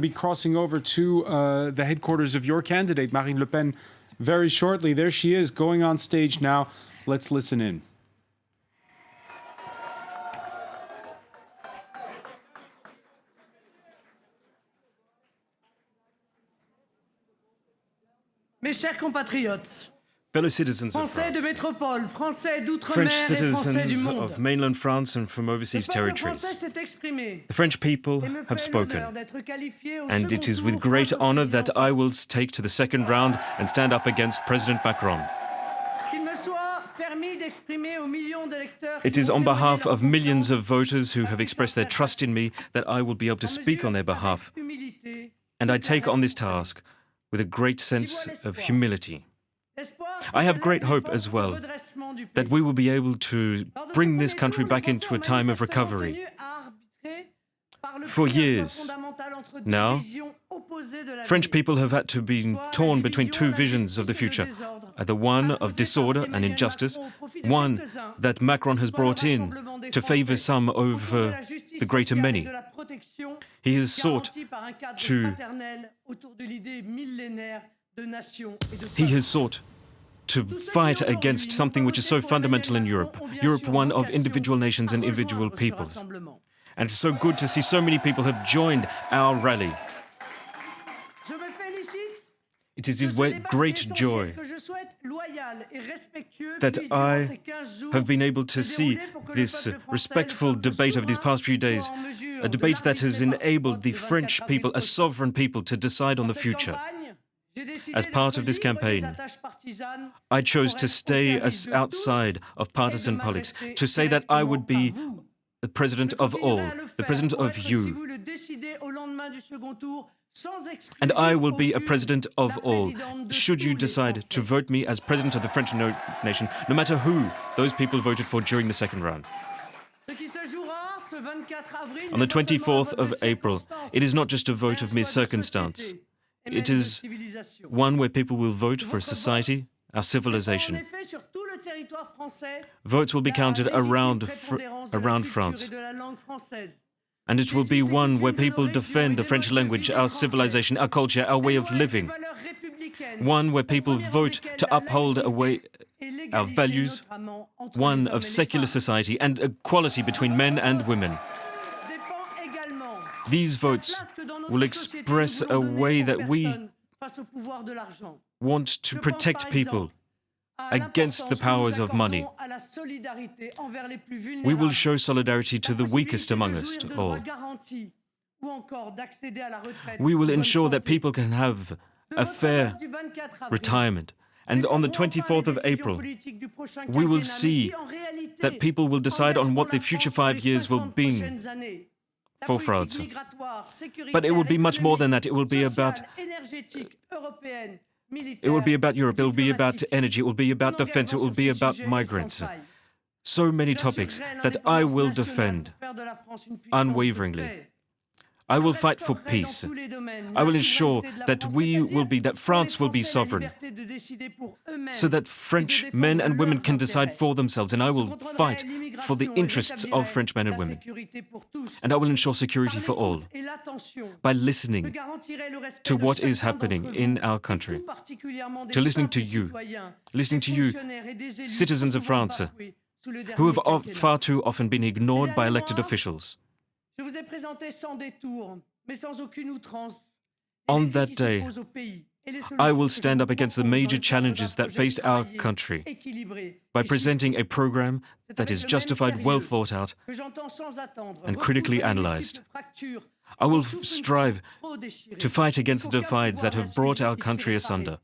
be crossing over to the headquarters of your candidate, Marine Le Pen, very shortly. There she is, going on stage now. Let's listen in. Mes chers compatriotes, fellow citizens of Français de France, métropole, Français d'outre-mer French et Français du citizens monde. of mainland France and from overseas Le peuple territories. français s'est exprimé The French people et me have fait spoken, l'honneur d'être qualifié au and it second is with tour great face au honor président that I will take to the second round and stand up against President Macron. Qu'il me soit permis d'exprimer aux millions d'électeurs It qui is m'ont on témoigné behalf leur of millions confiance, of voters who have expressed their trust in me that I will be able to en speak on their mesure behalf, avec humilité, and I et take on this respect. task with a great sense of humility. L'espoir que I have s'élève great hope l'effort as de well redressement du that pays. we will be able to Lors de ce bring this premier country tour, back les into Français a ont time of manifestement recovery. tenu à arbitrer par le For prix d'un choix years fondamental entre deux now, visions opposées de l'avenir. French people have had to be torn between two visions of the future, the one of disorder and injustice, one that Macron has brought in to favor some over the greater many. He has sought to fight against something which is so fundamental in Europe, Europe one of individual nations and individual peoples. And it's so good to see so many people have joined our rally. It is with great joy that I have been able to see this respectful debate of these past few days, a debate that has enabled the French people, a sovereign people, to decide on the future. As part of this campaign, I chose to stay outside of partisan politics, to say that I would be the president of all, the president of you. And I will be a president of all, should you decide to vote me as president of the French nation, no matter who those people voted for during the second round. On the 24th of April, it is not just a vote of mere circumstance. It is one where people will vote for a society, our civilization. Votes will be counted around France. And it will be one where people defend the French language, our civilization, our culture, our way of living. One where people vote to uphold our values, one of secular society and equality between men and women. These votes will express a way that we want to protect people against the powers of money. We will show solidarity to the weakest among us all. We will ensure that people can have a fair retirement. And on the 24th of April, we will see that people will decide on what the future 5 years will be for France. But it will be much more than that. It will be about Europe, it will be about energy, it will be about defense, it will be about migrants. So many topics that I will defend unwaveringly. I will fight for peace. I will ensure that France will be sovereign, so that French men and women can decide for themselves, and I will fight for the interests of French men and women. And I will ensure security for all by listening to what is happening in our country, to listening to you, citizens of France, who have far too often been ignored by elected officials. On that day, I will stand up against the major challenges that faced our country by presenting a program that is justified, well thought out, and critically analyzed. I will strive to fight against the divides that have brought our country asunder.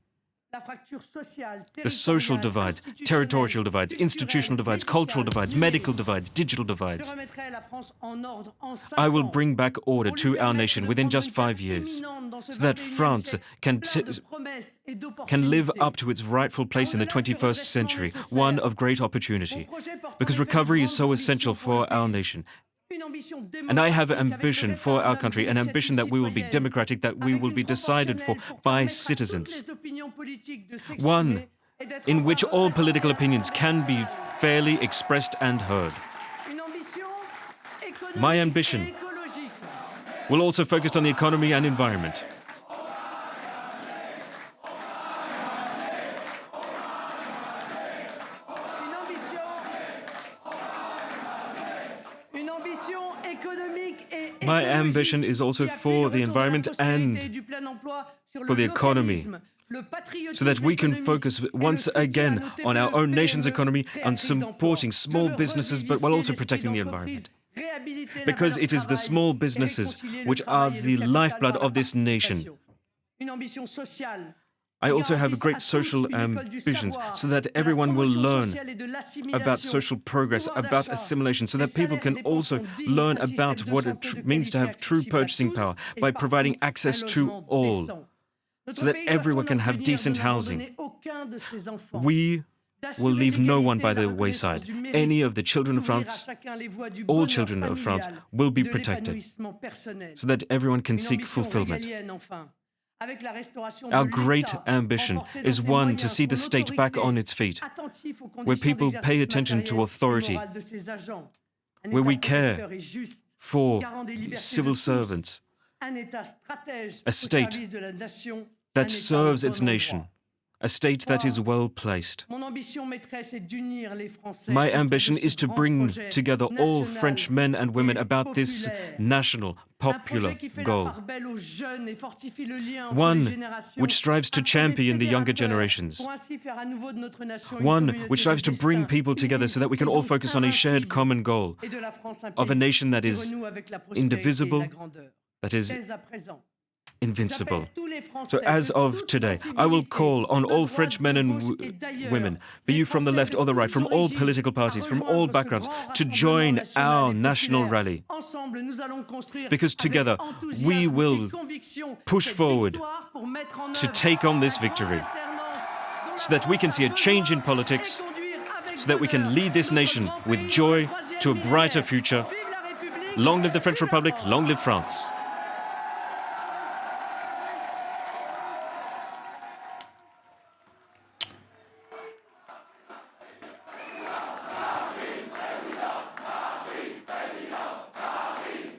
The social divides, territorial divides, institutional divides, cultural divides, medical divides, digital divides. I will bring back order to our nation within just 5 years, so that France can live up to its rightful place in the 21st century, one of great opportunity, because recovery is so essential for our nation. And I have ambition for our country, an ambition that we will be democratic, that we will be decided for by citizens. One in which all political opinions can be fairly expressed and heard. My ambition We'll also focus on the economy and environment. My ambition is also for the environment and for the economy, so that we can focus once again on our own nation's economy and supporting small businesses, but while also protecting the environment. Because it is the small businesses which are the lifeblood of this nation. I also have great social ambitions, so that everyone will learn about social progress, about assimilation, so that people can also learn about what it means to have true purchasing power by providing access to all, so that everyone can have decent housing. We will leave no one by the wayside. Any of the children of France, all children of France, will be protected, so that everyone can seek fulfillment. Our great ambition is one to see the state back on its feet, where people pay attention to authority, where we care for civil servants, a state that serves its nation, a state that is well placed. My ambition is to bring together all French men and women about this national, popular goal. One which strives to champion the younger generations. One which strives to bring people together so that we can all focus on a shared common goal of a nation that is indivisible, that is invincible. So as of today, I will call on all French men and women, be you from the left or the right, from all political parties, from all backgrounds, to join our national rally. Because together we will push forward to take on this victory, so that we can see a change in politics, so that we can lead this nation with joy to a brighter future. Long live the French Republic, long live France.